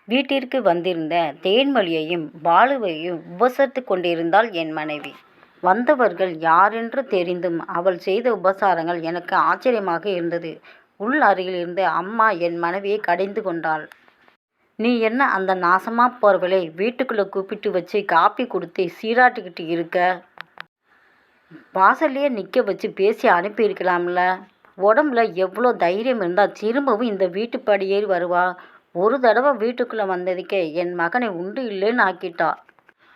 வீட்டிற்கு வந்திருந்த தேன்மொழியையும் பாலுவையும் உபசரித்து கொண்டிருந்தாள் என் மனைவி. வந்தவர்கள் யாரென்று தெரிந்தும் அவள் செய்த உபசாரங்கள் எனக்கு ஆச்சரியமாக இருந்தது. உள் அருகில் இருந்து அம்மா என் மனைவியை கடிந்து கொண்டாள். நீ என்ன அந்த நாசமா போறவளை வீட்டுக்குள்ள கூப்பிட்டு வச்சு காப்பி கொடுத்து சீராட்டிக்கிட்டு இருக்க? வாசல்லையே நிற்க வச்சு பேசி அனுப்பியிருக்கலாம்ல. உடம்புல எவ்வளோ தைரியம் இருந்தால் திரும்பவும் இந்த வீட்டுப்படி ஏறி வருவா? ஒரு தடவை வீட்டுக்குள்ளே வந்ததுக்கே என் மகனை உண்டு இல்லைன்னு ஆக்கிட்டா.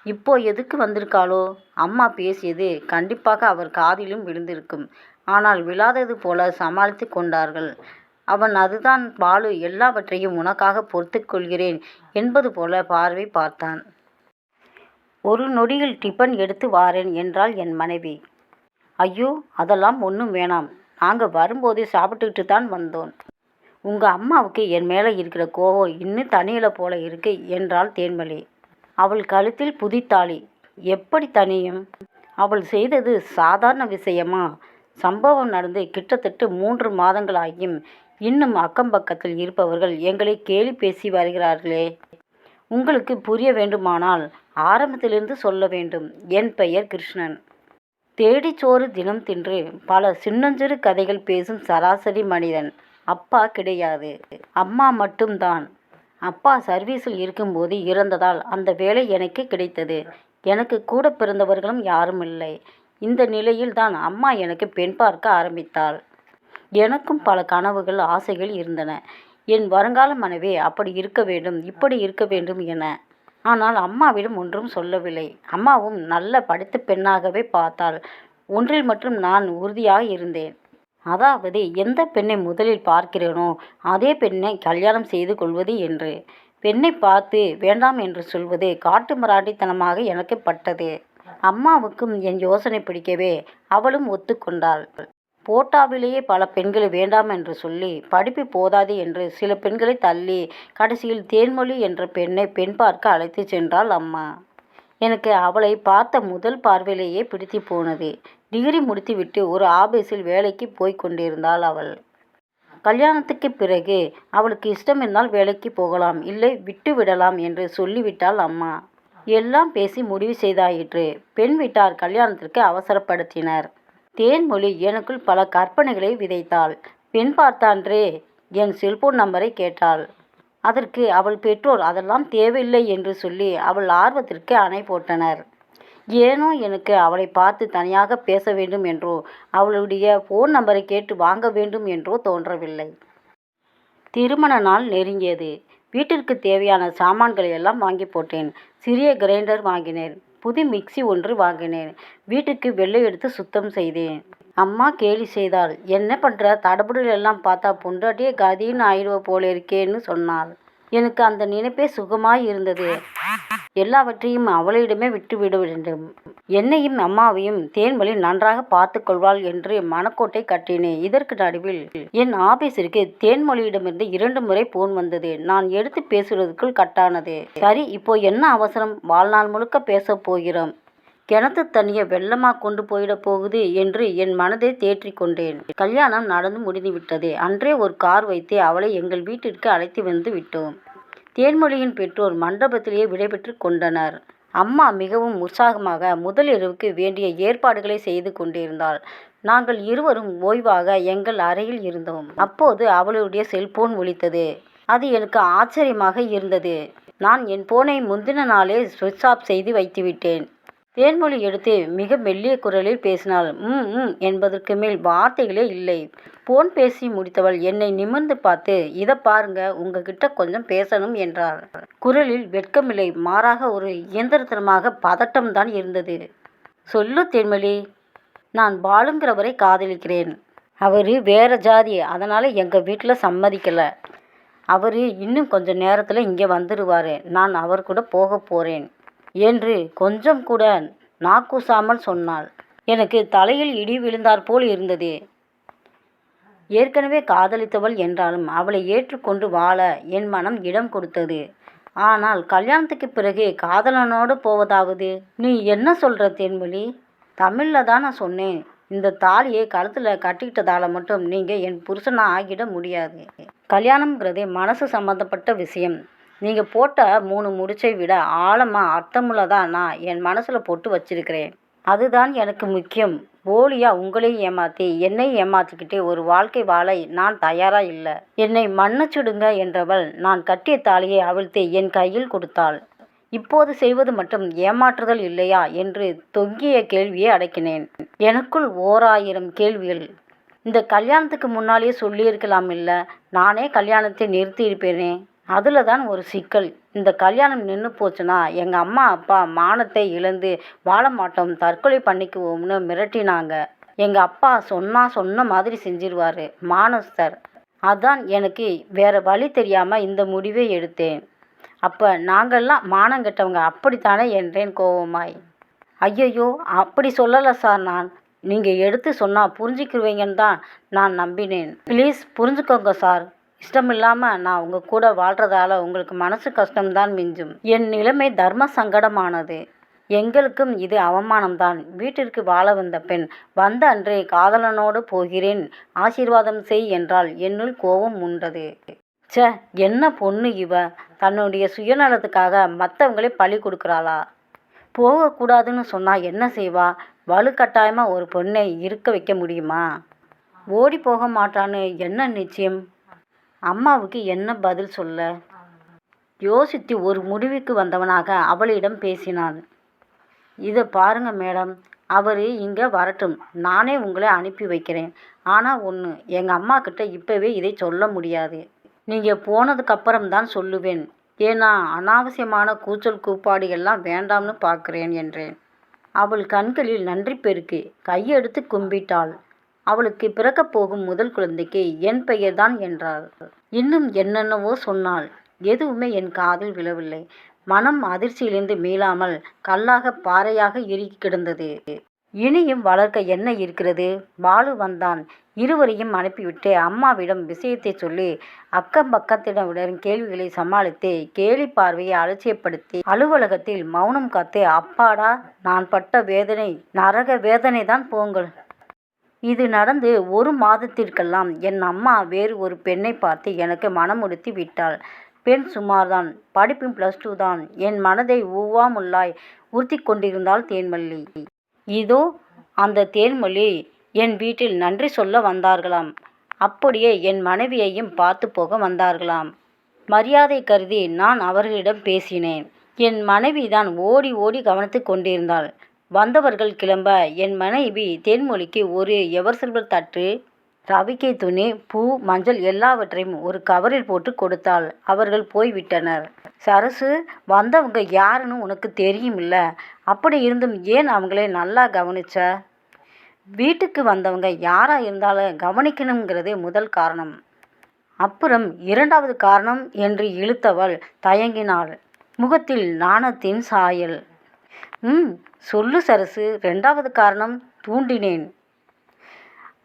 இப்போ எதுக்கு வந்திருக்காளோ? அம்மா பேசியது கண்டிப்பாக அவர் காதிலும் விழுந்திருக்கும். ஆனால் விழாதது போல சமாளித்து கொண்டார்கள். அவன் அதுதான் பாலு, எல்லாவற்றையும் உனக்காக பொறுத்து கொள்கிறேன் என்பது போல பார்வை பார்த்தான். ஒரு நொடியில் டிபன் எடுத்து வாரேன் என்றாள் என் மனைவி. ஐயோ, அதெல்லாம் ஒன்றும் வேணாம். நாங்கள் வரும்போதே சாப்பிட்டுக்கிட்டு தான் வந்தோம். உங்கள் அம்மாவுக்கு என் மேலே இருக்கிற கோவம் இன்னும் தனியில போல இருக்கு என்றாள் தேன்மொழி. அவள் கழுத்தில் புதித்தாளி எப்படி தனியும்? அவள் செய்தது சாதாரண விஷயமா? சம்பவம் நடந்து கிட்டத்தட்ட 3 மாதங்களாகியும் இன்னும் அக்கம் பக்கத்தில் இருப்பவர்கள் எங்களை கேலி பேசி வருகிறார்களே. உங்களுக்கு புரிய வேண்டுமானால் ஆரம்பத்திலிருந்து சொல்ல வேண்டும். என் பெயர் கிருஷ்ணன். தேடிச்சோறு தினம் தின்று பல சின்னஞ்சிறு கதைகள் பேசும் சராசரி மனிதன். அப்பா கிடையாது, அம்மா மட்டும்தான். அப்பா சர்வீஸில் இருக்கும்போது இறந்ததால் அந்த வேலை எனக்கு கிடைத்தது. எனக்கு கூட பிறந்தவர்களும் யாரும் இல்லை. இந்த நிலையில் தான் அம்மா எனக்கு பெண் பார்க்க ஆரம்பித்தாள். எனக்கும் பல கனவுகள், ஆசைகள் இருந்தன. என் வருங்கால மனைவி அப்படி இருக்க வேண்டும், இப்படி இருக்க வேண்டும் என. ஆனால் அம்மாவிடம் ஒன்றும் சொல்லவில்லை. அம்மாவும் நல்ல படித்த பெண்ணாகவே பார்த்தாள். ஒன்றில் மட்டும் நான் உறுதியாக இருந்தேன். அதாவது எந்த பெண்ணை முதலில் பார்க்கிறேனோ அதே பெண்ணை கல்யாணம் செய்து கொள்வது என்று. பெண்ணை பார்த்து வேண்டாம் என்று சொல்வது காட்டு மிராண்டித்தனமாக எனக்கு பட்டது. அம்மாவுக்கும் என் யோசனை பிடிக்கவே அவளும் ஒத்துக்கொண்டாள். போட்டாவிலேயே பல பெண்களை வேண்டாம் என்று சொல்லி படிப்பு போதாது என்று சில பெண்களை தள்ளி கடைசியில் தேன்மொழி என்ற பெண்ணை பெண் பார்க்க அழைத்து சென்றாள் அம்மா. எனக்கு அவளை பார்த்த முதல் பார்வையிலேயே பிடித்து போனது. டிகிரி முடித்துவிட்டு ஒரு ஆபீஸில் வேலைக்கு போய் கொண்டிருந்தாள் அவள். கல்யாணத்துக்கு பிறகு அவளுக்கு இஷ்டம் இருந்தால் வேலைக்கு போகலாம், இல்லை விட்டு விடலாம் என்று சொல்லிவிட்டாள் அம்மா. எல்லாம் பேசி முடிவு செய்தாயிற்று. பெண் வீட்டார் கல்யாணத்திற்கு அவசரப்படுத்தினர். தேன்மொழி எனக்குள் பல கற்பனைகளை விதைத்தாள். பெண் பார்த்தான்றே என் செல்போன் நம்பரை கேட்டாள். அதற்கு அவள் பெற்றோர் அதெல்லாம் தேவையில்லை என்று சொல்லி அவள் ஆர்வத்திற்கு அணை போட்டனர். ஏனோ எனக்கு அவளை பார்த்து தனியாக பேச வேண்டும் என்றோ அவளுடைய ஃபோன் நம்பரை கேட்டு வாங்க வேண்டும் என்றோ தோன்றவில்லை. திருமண நாள் நெருங்கியது. வீட்டிற்கு தேவையான சாமான்களை எல்லாம் வாங்கி போட்டேன். சிறிய கிரைண்டர் வாங்கினேன். புது மிக்சி ஒன்று வாங்கினேன். வீட்டுக்கு வெள்ளை எடுத்து சுத்தம் செய்தேன். அம்மா கேலி செய்தாள். என்ன பண்ணுற, தடபுடல் எல்லாம் பார்த்தா பொண்டாட்டியே கதின்னு ஆயிடுவ போல இருக்கேன்னு சொன்னாள். எனக்கு அந்த நினைப்பே சுகமாய் இருந்தது. எல்லாவற்றையும் அவளிடமே விட்டுவிட வேண்டும். என்னையும் அம்மாவையும் தேன்மொழி நன்றாக பார்த்து கொள்வாள் என்று மனக்கோட்டை கட்டினேன். இதற்கு நடுவில் என் ஆபீஸிற்கு தேன்மொழியிடமிருந்து 2 முறை போன் வந்தது. நான் எடுத்து பேசுவதற்குள் கட்டானது. சரி, இப்போ என்ன அவசரம்? வாழ்நாள் முழுக்க பேச போகிறோம். கிணத்து தண்ணியை வெள்ளமா கொண்டு போயிட போகுது என்று என் மனதை தேற்றிக் கொண்டேன். கல்யாணம் நடந்து முடிந்துவிட்டது. அன்றே ஒரு கார் வைத்து அவளை எங்கள் வீட்டிற்கு அழைத்து வந்து விட்டோம். தேன்மொழியின் பெற்றோர் மண்டபத்திலேயே விடைபெற்று கொண்டனர். அம்மா மிகவும் உற்சாகமாக முதல் இரவுக்கு வேண்டிய ஏற்பாடுகளை செய்து கொண்டிருந்தாள். நாங்கள் இருவரும் ஓய்வாக எங்கள் அறையில் இருந்தோம். அப்போது அவளுடைய செல்போன் ஒலித்தது. அது எனக்கு ஆச்சரியமாக இருந்தது. நான் என் போனை முந்தின நாளே சுவிட்ச் ஆஃப் செய்து வைத்துவிட்டேன். தேன்மொழி எடுத்து மிக மெல்லிய குரலில் பேசினாள். என்பதற்கு மேல் வார்த்தைகளே இல்லை. போன் பேசி முடித்தவள் என்னை நிமிர்ந்து பார்த்து, இதை பாருங்க, உங்ககிட்ட கொஞ்சம் பேசணும் என்றாள். குரலில் வெட்கமில்லை, மாறாக ஒரு இயந்திரத்தனமாக பதட்டம்தான் இருந்தது. சொல்லு தேன்மொழி. நான் பாலுங்கிறவரை காதலிக்கிறேன். அவர் வேற ஜாதி, அதனால் எங்கள் வீட்டில் சம்மதிக்கலை. அவர் இன்னும் கொஞ்சம் நேரத்தில் இங்கே வந்துடுவார். நான் அவர் கூட போக போகிறேன் என்று கொஞ்சம் கூட நாக்கூசாமல் சொன்னாள். எனக்கு தலையில் இடி விழுந்தாற்போல் இருந்தது. ஏற்கனவே காதலித்தவள் என்றாலும் அவளை ஏற்றுக்கொண்டு வாழ என் மனம் இடம் கொடுத்தது. ஆனால் கல்யாணத்துக்கு பிறகு காதலனோடு போவதாவது? நீ என்ன சொல்கிற தேன்மொழி? தமிழில் தான் நான் சொன்னேன். இந்த தாலியை கழுத்தில் கட்டிக்கிட்டதால் மட்டும் நீங்கள் என் புருஷனாக ஆகிட முடியாது. கல்யாணம்ங்கிறதே மனசு சம்மந்தப்பட்ட விஷயம். நீங்கள் போட்ட 3 முடிச்சை விட ஆழமாக அர்த்தமுள்ளதா நான் என் மனசில் போட்டு வச்சிருக்கிறேன். அதுதான் எனக்கு முக்கியம். போலியா உங்களையும் ஏமாற்றி என்னையும் ஏமாற்றிக்கிட்டு ஒரு வாழ்க்கை வாழ நான் தயாரா இல்லை. என்னை மன்னிச்சுடுங்க என்றவள் நான் கட்டிய தாலியை அவிழ்த்து என் கையில் கொடுத்தாள். இப்போது செய்வது மட்டும் ஏமாற்றுதல் இல்லையா என்று தொங்கிய கேள்வியை அடக்கினேன். எனக்குள் 1000 கேள்விகள். இந்த கல்யாணத்துக்கு முன்னாலேயே சொல்லியிருக்கலாம் இல்ல. நானே கல்யாணத்தை நிறுத்தியிருப்பேனே. அதில் தான் ஒரு சிக்கல். இந்த கல்யாணம் நின்று போச்சுன்னா எங்கள் அம்மா அப்பா மானத்தை இழந்து வாழ மாட்டோம், தற்கொலை பண்ணிக்குவோம்னு மிரட்டினாங்க. எங்கள் அப்பா சொன்ன மாதிரி செஞ்சிருவாரு மானஸ்தர். அதான் எனக்கு வேற வழி தெரியாமல் இந்த முடிவை எடுத்தேன். அப்போ நாங்கள்லாம் மானங்கெட்டவங்க அப்படித்தானே என்றேன் கோவமாய். ஐயையோ, அப்படி சொல்லலை சார். நீங்கள் எடுத்து சொன்னால் புரிஞ்சுக்குவீங்கன்னு தான் நான் நம்பினேன். ப்ளீஸ் புரிஞ்சுக்கோங்க சார். இஷ்டமில்லாமல் நான் உங்கள் கூட வாழ்கிறதால உங்களுக்கு மனசு கஷ்டம்தான் மிஞ்சும். என் நிலைமை தர்ம சங்கடமானது. எங்களுக்கும் இது அவமானம்தான். வீட்டிற்கு வாழ வந்த பெண் வந்த அன்றே காதலனோடு போகிறேன், ஆசீர்வாதம் செய் என்றால் என்னுள் கோபம் உண்டது. ச்சே, என்ன பொண்ணு இவ! தன்னுடைய சுயநலத்துக்காக மற்றவங்களே பழி கொடுக்குறாளா? போகக்கூடாதுன்னு சொன்னால் என்ன செய்வா? வலுக்கட்டாயமாக ஒரு பொண்ணை இருக்க வைக்க முடியுமா? ஓடி போக மாட்டான்னு என்ன நிச்சயம்? அம்மாவுக்கு என்ன பதில் சொல்ல? யோசித்து ஒரு முடிவுக்கு வந்தவனாக அவளிடம் பேசினான். இதை பாருங்க மேடம், அவர் இங்கே வரட்டும், நானே உங்களை அனுப்பி வைக்கிறேன். ஆனால் ஒன்று, எங்கள் அம்மா கிட்ட இப்போவே இதை சொல்ல முடியாது. நீங்கள் போனதுக்கப்புறம் தான் சொல்லுவேன். ஏன்னா அனாவசியமான கூச்சல் கூப்பாடு எல்லாம் வேண்டாம்னு பார்க்குறேன் என்றேன். அவள் கண்களில் நன்றி பெருக்கு கையெடுத்து கும்பிட்டாள். அவளுக்கு பிறக்கப் போகும் முதல் குழந்தைக்கு என் பெயர்தான் என்றாள். இன்னும் என்னென்னவோ சொன்னாள். எதுவுமே என் காதில் விழவில்லை. மனம் அதிர்ச்சியிலிருந்து மீளாமல் கல்லாக பாறையாக இறுகி கிடந்தது. இனியும் வளர்க்க என்ன இருக்கிறது? பாலு வந்தான். இருவரையும் அனுப்பிவிட்டு அம்மாவிடம் விஷயத்தை சொல்லி அக்கம் பக்கத்தினருடன் கேள்விகளை சமாளித்து கேலி பார்வையை அலட்சியப்படுத்தி அலுவலகத்தில் மௌனம் காத்து, அப்பாடா, நான் பட்ட வேதனை நரக வேதனை தான் போங்கள். இது நடந்து 1 மாதத்திற்கெல்லாம் என் அம்மா வேறு ஒரு பெண்ணை பார்த்து எனக்கு மனமுடித்து விட்டாள். பெண் சுமார்தான், படிப்பும் +2 தான். என் மனதை ஊவாமுள்ளாய் உறுத்தி கொண்டிருந்தாள் தேன்மல்லி. இதோ அந்த தேன்மொழி என் வீட்டில் நன்றி சொல்ல வந்தார்களாம். அப்படியே என் மனைவியையும் பார்த்து போக வந்தார்களாம். மரியாதை கருதி நான் அவர்களிடம் பேசினேன். என் மனைவி தான் ஓடி ஓடி கவனித்து கொண்டிருந்தாள். வந்தவர்கள் கிளம்ப என் மனைவி தேன்மொழிக்கு ஒரு எவர்சில்வர் தட்டு, ரவிக்கை துணி, பூ, மஞ்சள் எல்லாவற்றையும் ஒரு கவரில் போட்டு கொடுத்தாள். அவர்கள் போய்விட்டனர். சரசு, வந்தவங்க யாருன்னு உனக்கு தெரியுமில்ல? அப்படி இருந்தும் ஏன் அவங்களே நல்லா கவனிச்ச? வீட்டுக்கு வந்தவங்க யாரா இருந்தாலும் கவனிக்கணுங்கிறதே முதல் காரணம். அப்புறம் 2வது காரணம் என்று இழுத்தவள் தயங்கினாள். முகத்தில் நாணத்தின் சாயல். சொல்லு சரசு, 2வது காரணம் தூண்டினேன்.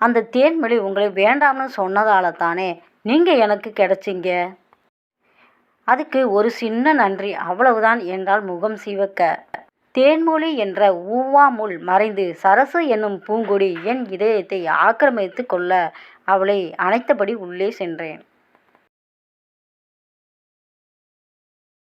அந்த தேன்மொழி உங்களை வேண்டாம்னு சொன்னதால தானே நீங்கள் எனக்கு கிடைச்சிங்க. அதுக்கு ஒரு சின்ன நன்றி, அவ்வளவுதான் என்றால் முகம் சிவக்க. தேன்மொழி என்ற ஊவாமுள் மறைந்து சரசு என்னும் பூங்கொடி என் இதயத்தை ஆக்கிரமித்து கொள்ள அவளை அணைத்தபடி உள்ளே சென்றேன்.